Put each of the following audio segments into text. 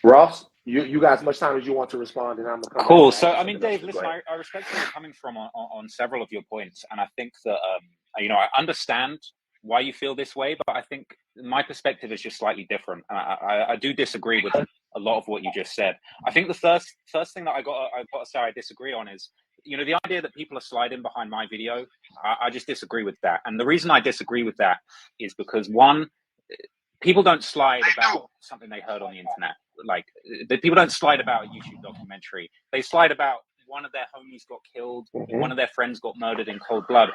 Ross, you got as much time as you want to respond, and I'm gonna come back Cool. and So, ask you I mean, something else. Dave, Go listen, ahead. I respect where you're coming from on several of your points, and I think that I understand why you feel this way, but I think my perspective is just slightly different. And I do disagree with a lot of what you just said. I think the first thing that I've got to say I disagree on is, the idea that people are sliding behind my video. I just disagree with that, and the reason I disagree with that is because, one, people don't slide about something they heard on the internet. Like, the people don't slide about a YouTube documentary. They slide about one of their homies got killed, one of their friends got murdered in cold blood.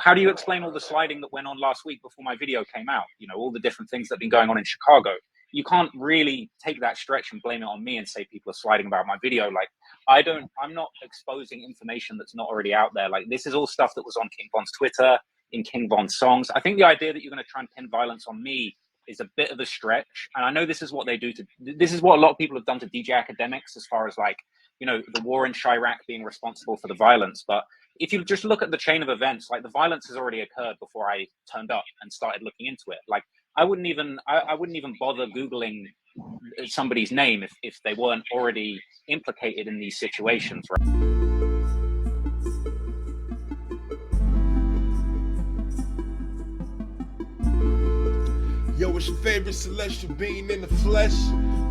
How do you explain all the sliding that went on last week before my video came out? All the different things that have been going on in Chicago. You can't really take that stretch and blame it on me and say people are sliding about my video. Like, I'm not exposing information that's not already out there. Like, this is all stuff that was on King Von's Twitter, in King Von's songs. I think the idea that you're going to try and pin violence on me is a bit of a stretch. And I know this is what they do this is what a lot of people have done to DJ Academics, as far as, like, the war in Chirac being responsible for the violence. But if you just look at the chain of events, like, the violence has already occurred before I turned up and started looking into it. Like, I wouldn't even bother Googling somebody's name if they weren't already implicated in these situations, right? Yo, it's your favorite celestial being in the flesh.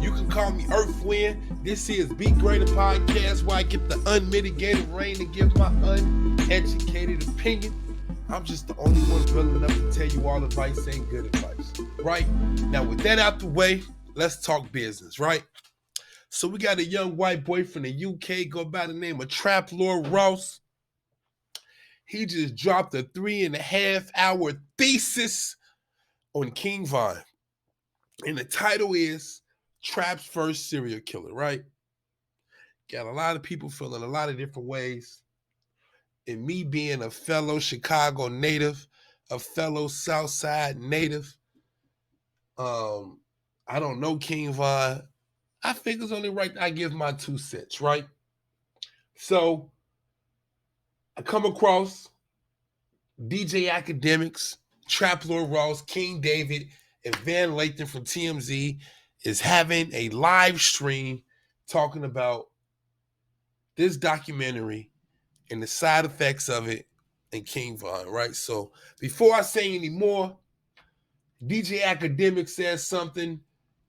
You can call me Earth Wind. This is Be Greater Podcast, where I get the unmitigated rain to give my uneducated opinion. I'm just the only one real enough to tell you all advice ain't good advice, right? Now, with that out the way, let's talk business, right? So we got a young white boy from the UK, go by the name of Trap Lord Ross. He just dropped a 3.5-hour thesis on King Von. And the title is Trap's First Serial Killer, right? Got a lot of people feeling a lot of different ways. And me being a fellow Chicago native, a fellow Southside native, I don't know King Von. I think it's only right I give my 2 cents, right? So I come across DJ Academics, Trap Lord Ross, King David, and Van Lathan from TMZ is having a live stream talking about this documentary and the side effects of it and King Von, right? So before I say any more, DJ Academic says something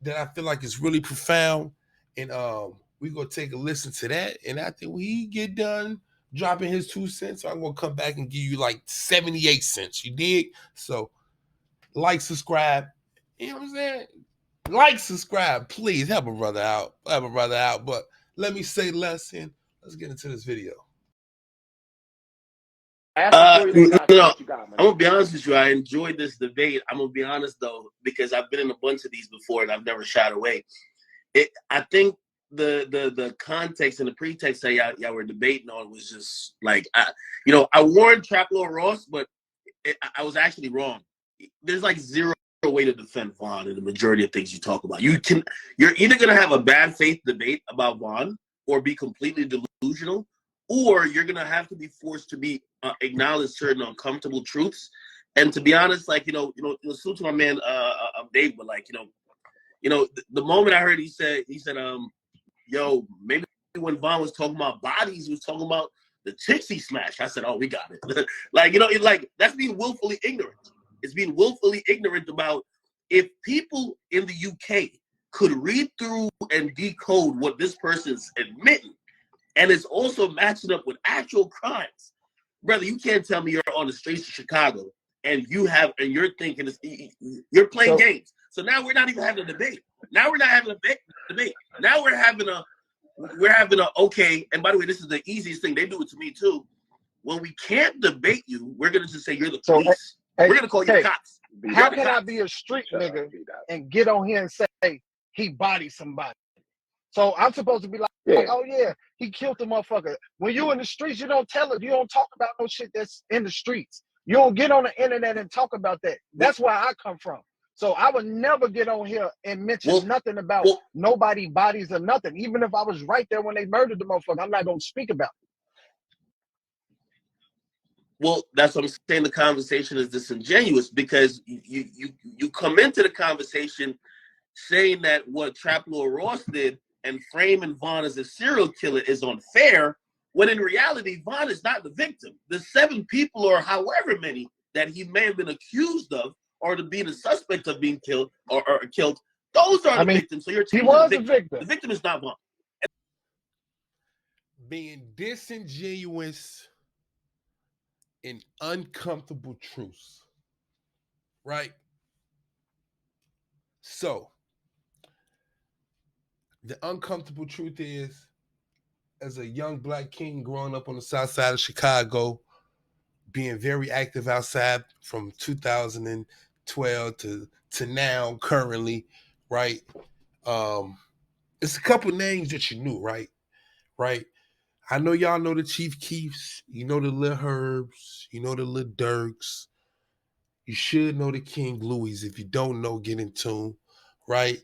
that I feel like is really profound, and we're going to take a listen to that, and after we get done dropping his 2 cents, I'm going to come back and give you like 78 cents, you dig? So like, subscribe, you know what I'm saying? Like, subscribe, please, help a brother out, but let me say less, and let's get into this video. No, I'm gonna be honest with you. I enjoyed this debate. I'm gonna be honest though, because I've been in a bunch of these before and I've never shied away. I think the context and the pretext that y'all were debating on was just like, I warned Trap Lord Ross, but I was actually wrong. There's like zero way to defend Von in the majority of things you talk about. You're either gonna have a bad faith debate about Von or be completely delusional, or you're gonna have to be forced to be acknowledge certain uncomfortable truths. And to be honest, like salute to my man Dave, but like the moment I heard he said yo, maybe when Von was talking about bodies, he was talking about the chicks he smashed. I said, oh, we got it. like that's being willfully ignorant. It's being willfully ignorant about if people in the UK could read through and decode what this person's admitting, and it's also matching up with actual crimes. Brother, you can't tell me you're on the streets of Chicago and you're thinking you're playing games. So now we're not even having a debate. Now we're not having a debate. Now we're having a okay. And by the way, this is the easiest thing. They do it to me too. When we can't debate you, we're gonna just say you're the police. We're gonna call you cops. How can I be a street nigga and get on here and say he bodied somebody? So I'm supposed to be like, oh yeah, he killed the motherfucker. When you in the streets, you don't tell it. You don't talk about no shit that's in the streets. You don't get on the internet and talk about that. That's where I come from. So I would never get on here and mention nothing about nobody bodies or nothing. Even if I was right there when they murdered the motherfucker, I'm not gonna speak about it. Well, that's what I'm saying. The conversation is disingenuous because you come into the conversation saying that what Trap Lord Ross did and framing Von as a serial killer is unfair, when in reality, Von is not the victim. The 7 people or however many that he may have been accused of or to be the suspect of being killed or killed, those are the victims. So you're he was a victim. The victim is not Von. Being disingenuous and uncomfortable truths, right? So, the uncomfortable truth is, as a young black king growing up on the south side of Chicago, being very active outside from 2012 to now currently, right? It's a couple names that you knew, right? I know y'all know the Chief Keefs, you know the Lil Herbs, you know the Lil Durks. You should know the King Louis. If you don't know, get in tune, right?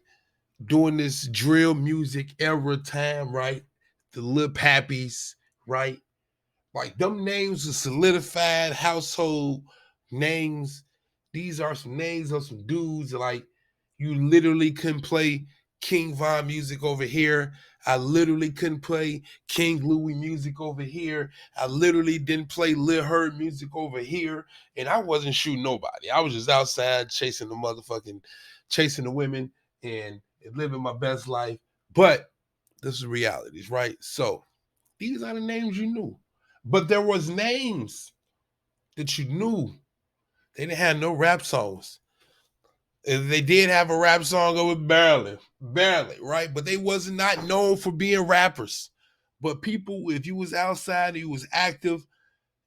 During this drill music era time, right? The Lil Pappies, right? Like them names are solidified household names. These are some names of some dudes like you literally couldn't play King Von music over here. I literally couldn't play King Louis music over here. I literally didn't play Lil Herb music over here. And I wasn't shooting nobody. I was just outside chasing the women and living my best life. But this is realities, right? So these are the names you knew. But there was names that you knew. They didn't have no rap songs. They did have a rap song over barely, right? But they was not known for being rappers. But people, if you was outside, you was active,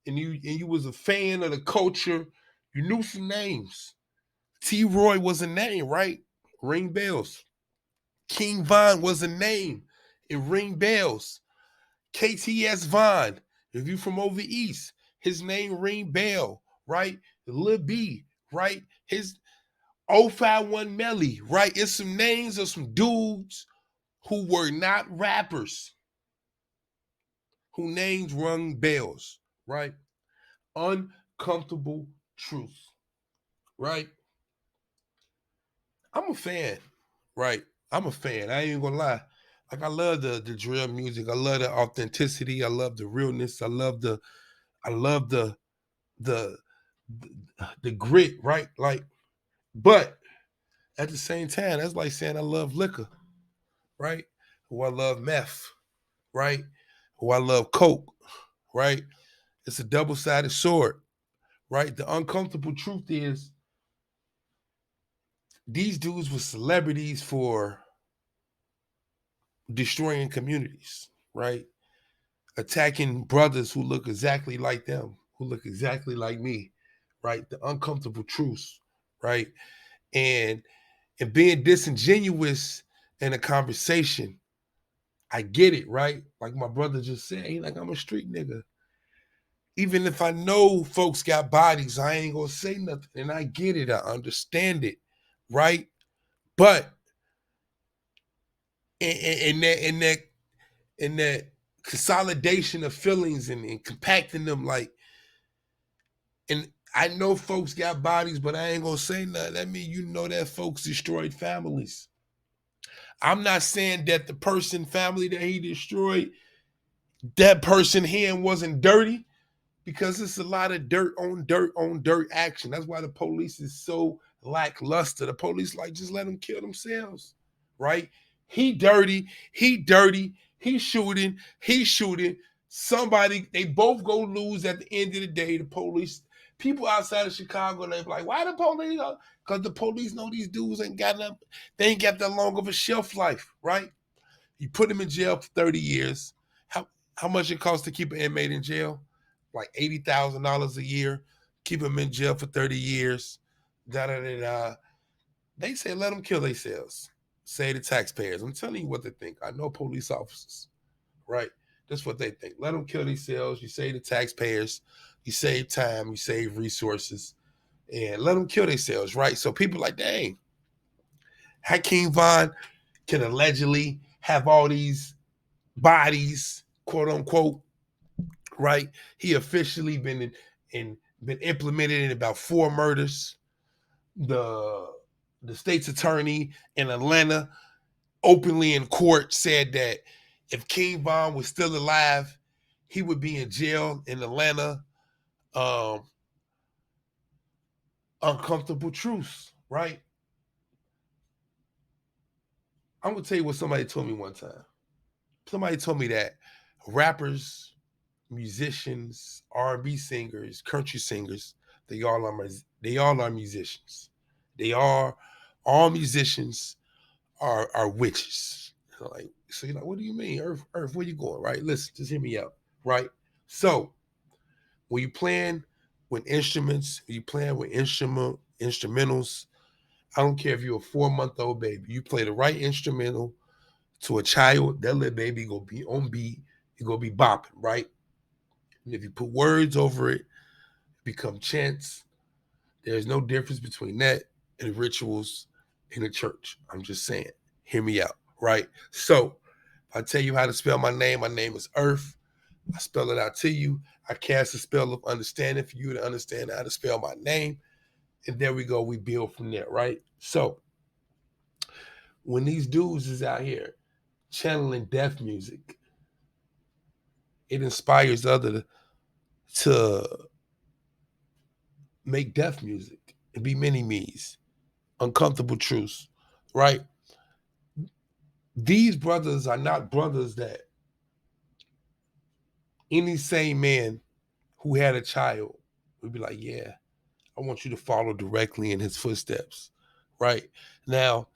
and you was a fan of the culture, you knew some names. T-Roy was a name, right? Ring bells. King Von was a name. It ring bells. KTS Von, if you from over east, his name ring bell, right? Lil B, right? His 051 Melly, right? It's some names of some dudes who were not rappers, who names rung bells, right? Uncomfortable truth, right? I'm a fan, right? I'm a fan. I ain't even gonna lie. Like I love the drill music. I love the authenticity. I love the realness. I love the grit, right? Like, but at the same time, that's like saying I love liquor, right? Or I love meth, right? Or I love coke, right? It's a double-sided sword, right? The uncomfortable truth is these dudes were celebrities for destroying communities, right? Attacking brothers who look exactly like them, who look exactly like me, right? The uncomfortable truths, right? And being disingenuous in a conversation. I get it, right? Like my brother just said, he like, I'm a street nigga. Even if I know folks got bodies, I ain't gonna say nothing. And I get it, I understand it, right? But in that consolidation of feelings and compacting them, like, and I know folks got bodies, but I ain't gonna say nothing. That means you know that folks destroyed families. I'm not saying that the family that he destroyed, that person hand wasn't dirty, because it's a lot of dirt on dirt action. That's why the police is so lackluster. The police like, just let them kill themselves, right? He dirty, he's shooting. Somebody, they both go lose at the end of the day. The police, people outside of Chicago, they're like, why the police? Because the police know these dudes ain't got that long of a shelf life, right? You put them in jail for 30 years. How much it costs to keep an inmate in jail? Like $80,000 a year. Keep them in jail for 30 years. They say let them kill themselves. Say the taxpayers. I'm telling you what they think. I know police officers, right? That's what they think. Let them kill themselves. You save the taxpayers. You save time. You save resources. And let them kill themselves, right? So people like, dang, Hakeem Von can allegedly have all these bodies, quote unquote, right? He officially been implemented in about 4 murders. The the state's attorney in Atlanta openly in court said that if King Von was still alive, he would be in jail in Atlanta. Uncomfortable truths, right? I'm gonna tell you what somebody told me one time. Somebody told me that rappers, musicians, R&B singers, country singers, they all are musicians. All musicians are witches. Like, so you're like, what do you mean? Earth, where you going? Right? Listen, just hear me out. Right? So when you playing with instruments, when you playing with instrumentals, I don't care if you're a 4-month-old baby, you play the right instrumental to a child, that little baby gonna be on beat, you're gonna be bopping, right? And if you put words over it, become chants. There's no difference between that and rituals in the church. I'm just saying, hear me out, right? So if I tell you how to spell my name is Earth. I spell it out to you. I cast a spell of understanding for you to understand how to spell my name. And there we go. We build from there, right? So when these dudes is out here channeling death music, it inspires others to make death music and be mini-me's, uncomfortable truths, right? These brothers are not brothers that any sane man who had a child would be like, yeah, I want you to follow directly in his footsteps, right? Now,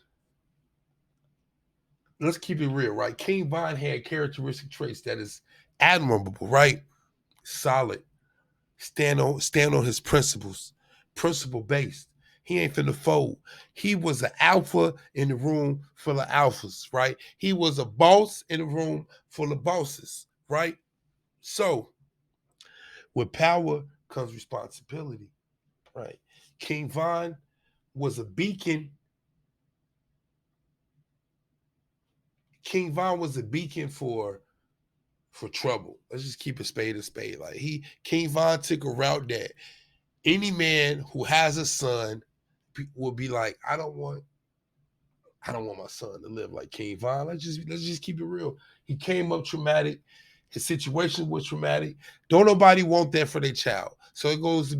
let's keep it real, right? King Von had characteristic traits that is admirable, right? Solid. Stand on his principles, principle-based. He ain't finna fold. He was an alpha in the room full of alphas, right? He was a boss in a room full of bosses, right? So, with power comes responsibility, right? King Von was a beacon. King Von was a beacon for trouble. Let's just keep a spade. Like King Von took a route that any man who has a son will be like, I don't want my son to live like King Von. Let's just keep it real. He came up traumatic. His situation was traumatic. Don't nobody want that for their child. So it goes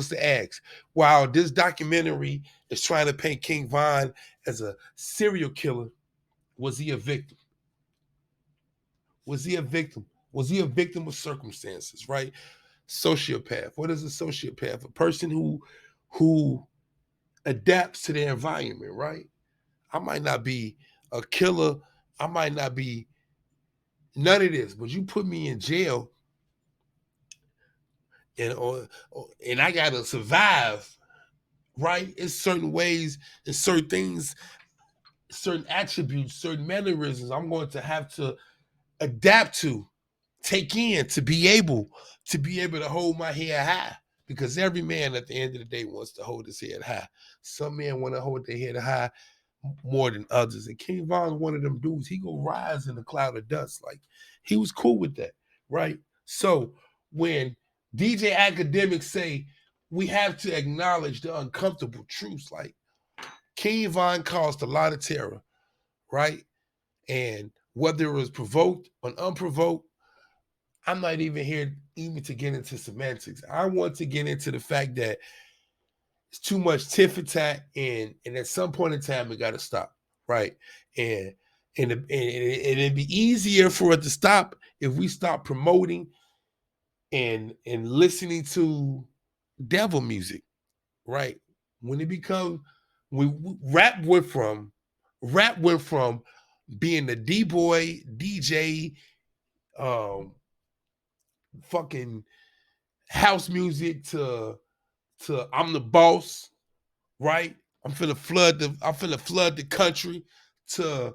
to ask, while this documentary is trying to paint King Von as a serial killer, was he a victim? Was he a victim? Was he a victim of circumstances, right? Sociopath. What is a sociopath? A person who adapts to their environment, right? I might not be a killer. I might not be none of this, but you put me in jail and I gotta survive, right? It's certain ways and certain things, certain attributes, certain mannerisms I'm going to have to adapt to, take in to be able to hold my head high. Because every man at the end of the day wants to hold his head high. Some men want to hold their head high more than others. And King Von's one of them dudes. He go rise in a cloud of dust. Like, he was cool with that, right? So when DJ Academics say we have to acknowledge the uncomfortable truths, like King Von caused a lot of terror, right? And whether it was provoked or unprovoked, I'm not even here even to get into semantics. I want to get into the fact that it's too much tit for tat, and at some point in time it got to stop, right? And it'd be easier for it to stop if we stop promoting and listening to devil music, right? When rap went from being the D-boy DJ, fucking house music to I'm the boss, right? I'm finna flood the country, to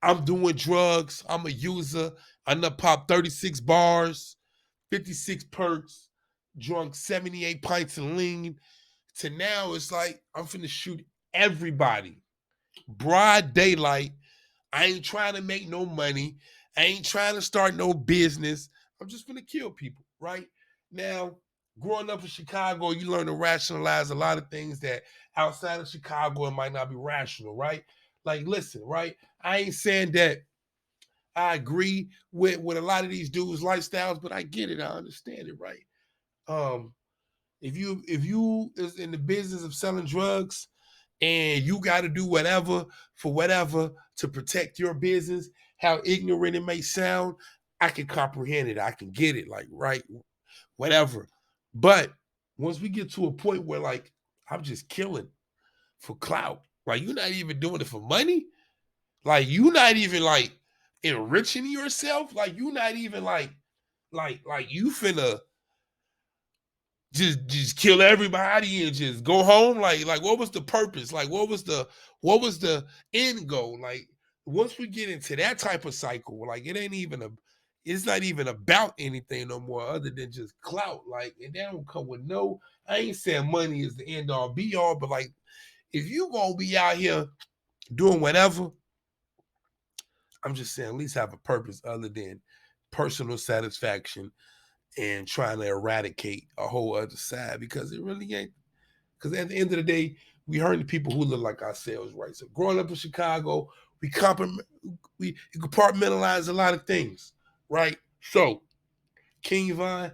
I'm doing drugs, I'm a user, I done popped 36 bars, 56 perks, drunk 78 pints of lean, to now it's like I'm finna shoot everybody. Broad daylight. I ain't trying to make no money. I ain't trying to start no business. I'm just finna kill people, right? Now, growing up in Chicago, you learn to rationalize a lot of things that outside of Chicago, it might not be rational, right? Like, listen, right? I ain't saying that I agree with a lot of these dudes' lifestyles, but I get it. I understand it, right? If you is in the business of selling drugs and you got to do whatever for whatever to protect your business, how ignorant it may sound, I can comprehend it. I can get it, like, right, whatever. But once we get to a point where, like, I'm just killing for clout, like, you're not even doing it for money, like, you're not even like enriching yourself, like, you're not even like you finna just kill everybody and just go home. Like what was the purpose? Like what was the end goal? Like once we get into that type of cycle, like it's not even about anything no more other than just clout. Like, and that don't come with no, I ain't saying money is the end all be all, but like if you gonna be out here doing whatever, I'm just saying at least have a purpose other than personal satisfaction and trying to eradicate a whole other side, because it really ain't. Because at the end of the day, we hurting the people who look like ourselves, right? So growing up in Chicago, we compartmentalize a lot of things, right? So King Von,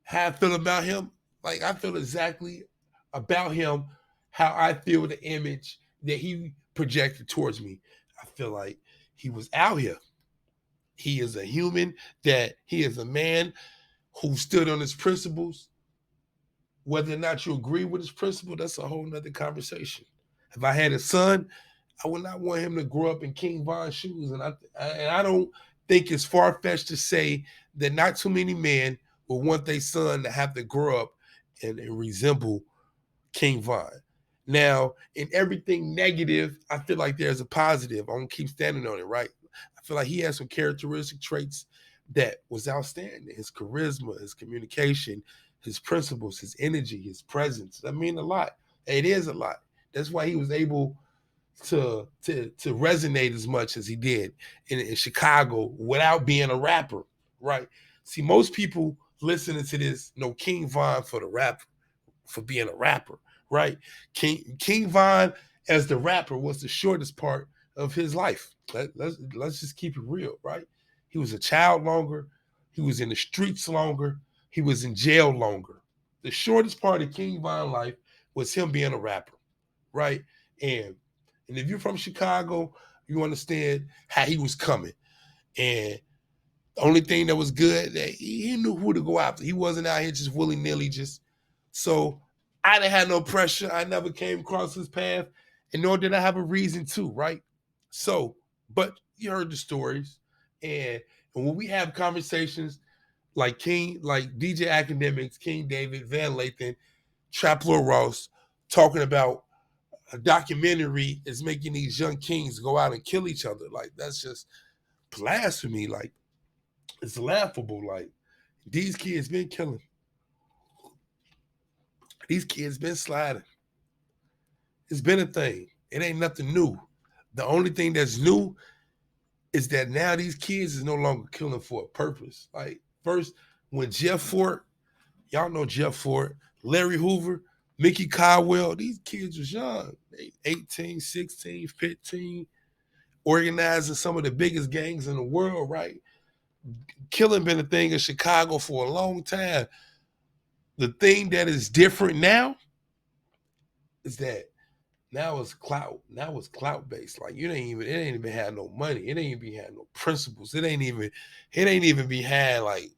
how I feel about him, like I feel exactly about him how I feel the image that he projected towards me. I feel like he was out here. He is a human, that he is a man who stood on his principles. Whether or not you agree with his principle, that's a whole nother conversation. If I had a son, I would not want him to grow up in King Von's shoes. And I don't think it's far-fetched to say that not too many men would want their son to have to grow up and resemble King Von. Now, in everything negative, I feel like there's a positive. I'm going to keep standing on it, right? I feel like he has some characteristic traits that was outstanding. His charisma, his communication, his principles, his energy, his presence. I mean, a lot. It is a lot. That's why he was able to resonate as much as he did in Chicago without being a rapper, right? See, most people listening to this know King Von for the rapper, for being a rapper, right? King Von as the rapper was the shortest part of his life. Let's just keep it real, right? He was a child longer. He was in the streets longer. He was in jail longer. The shortest part of King Von life was him being a rapper, right? And if you're from Chicago, you understand how he was coming. And the only thing that was good, that he knew who to go after. He wasn't out here just willy-nilly just. So I didn't have no pressure. I never came across his path, and nor did I have a reason to, right? So, but you heard the stories. And when we have conversations like DJ Academics, King David, Van Lathan, Trap Lord Ross, talking about a documentary is making these young kings go out and kill each other. Like, that's just blasphemy. Like, it's laughable. Like, these kids been killing. These kids been sliding. It's been a thing. It ain't nothing new. The only thing that's new is that now these kids is no longer killing for a purpose. Like, first, when Jeff Fort, y'all know Jeff Fort, Larry Hoover, Mickey Caldwell, these kids was young. They 18, 16, 15, organizing some of the biggest gangs in the world, right? Killing been a thing in Chicago for a long time. The thing that is different now is that now it's clout. Now it's clout based. Like, it ain't even had no money. It ain't even had no principles. It ain't even be had like,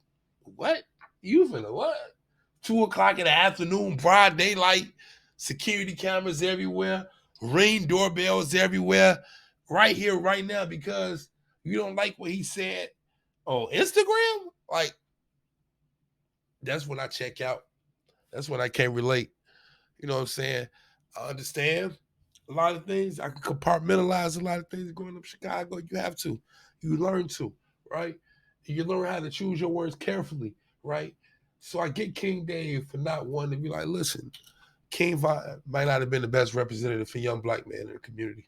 what? You finna what? 2:00 in the afternoon, broad daylight, security cameras everywhere, Ring doorbells everywhere, right here, right now, because you don't like what he said on Instagram? Like, that's when I check out. That's when I can't relate. You know what I'm saying? I understand a lot of things. I can compartmentalize a lot of things going up Chicago. You have to. You learn to, right? You learn how to choose your words carefully, right? So I get King Dave for not wanting to be like, listen, King Von might not have been the best representative for young black men in the community.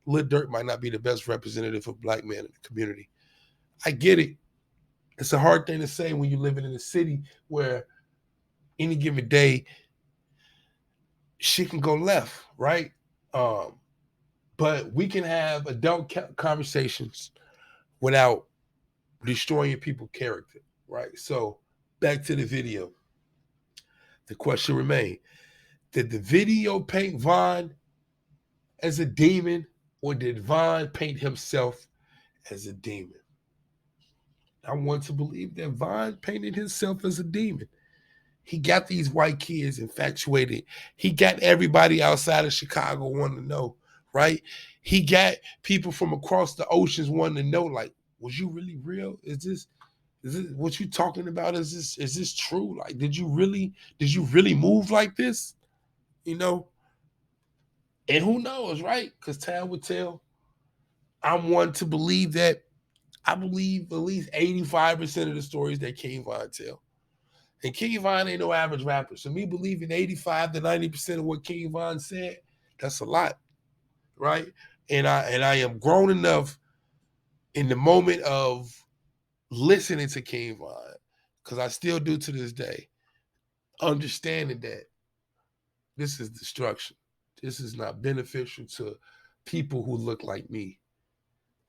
Lil Durk might not be the best representative for black men in the community. I get it. It's a hard thing to say when you're living in a city where any given day she can go left, right? But we can have adult conversations without destroying people's character, right? So back to the video. The question remains, did the video paint Von as a demon, or did Von paint himself as a demon? I want to believe that Von painted himself as a demon. He got these white kids infatuated. He got everybody outside of Chicago wanting to know, right? He got people from across the oceans wanting to know, like, was you really real? Is this what you talking about? Is this true? Like, did you really move like this? You know? And who knows, right? Because time will tell. I'm one to believe that I believe at least 85% of the stories that King Von tell. And King Von ain't no average rapper. So me believing 85 to 90% of what King Von said, that's a lot, right? And I am grown enough in the moment of listening to King Von, because I still do to this day, understanding that this is destruction. This is not beneficial to people who look like me.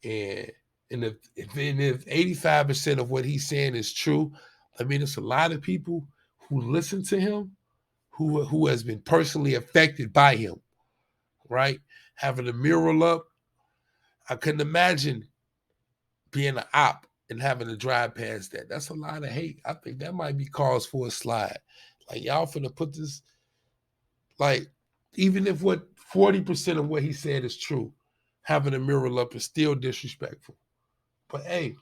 And if 85% of what he's saying is true, I mean, it's a lot of people who listen to him who has been personally affected by him, right? Having a mural up. I couldn't imagine being an op and having to drive past that. That's a lot of hate. I think that might be cause for a slide. Like, y'all finna put this, like, even if what 40% of what he said is true, having a mural up is still disrespectful. But hey,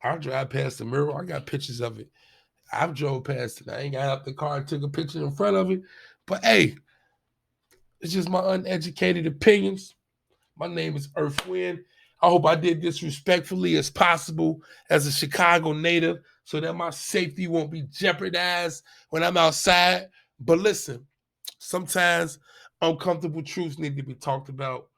I'll drive past the mural. I got pictures of it. I've drove past it. I ain't got out the car and took a picture in front of it. But hey, it's just my uneducated opinions. My name is Earth Wind. I hope I did this respectfully as possible as a Chicago native so that my safety won't be jeopardized when I'm outside. But listen, sometimes uncomfortable truths need to be talked about.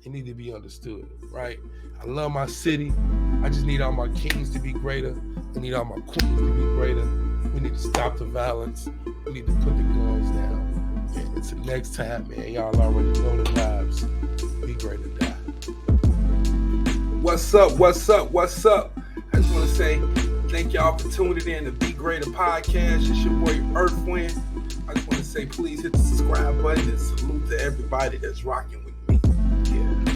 They need to be understood, right? I love my city. I just need all my kings to be greater. I need all my queens to be greater. We need to stop the violence. We need to put the guns down. And until next time, man, y'all already know the vibes. Be great to die. What's up? I just want to say thank y'all for tuning in to Be Greater Podcast. It's your boy Earth Wind. I just want to say please hit the subscribe button and salute to everybody that's rocking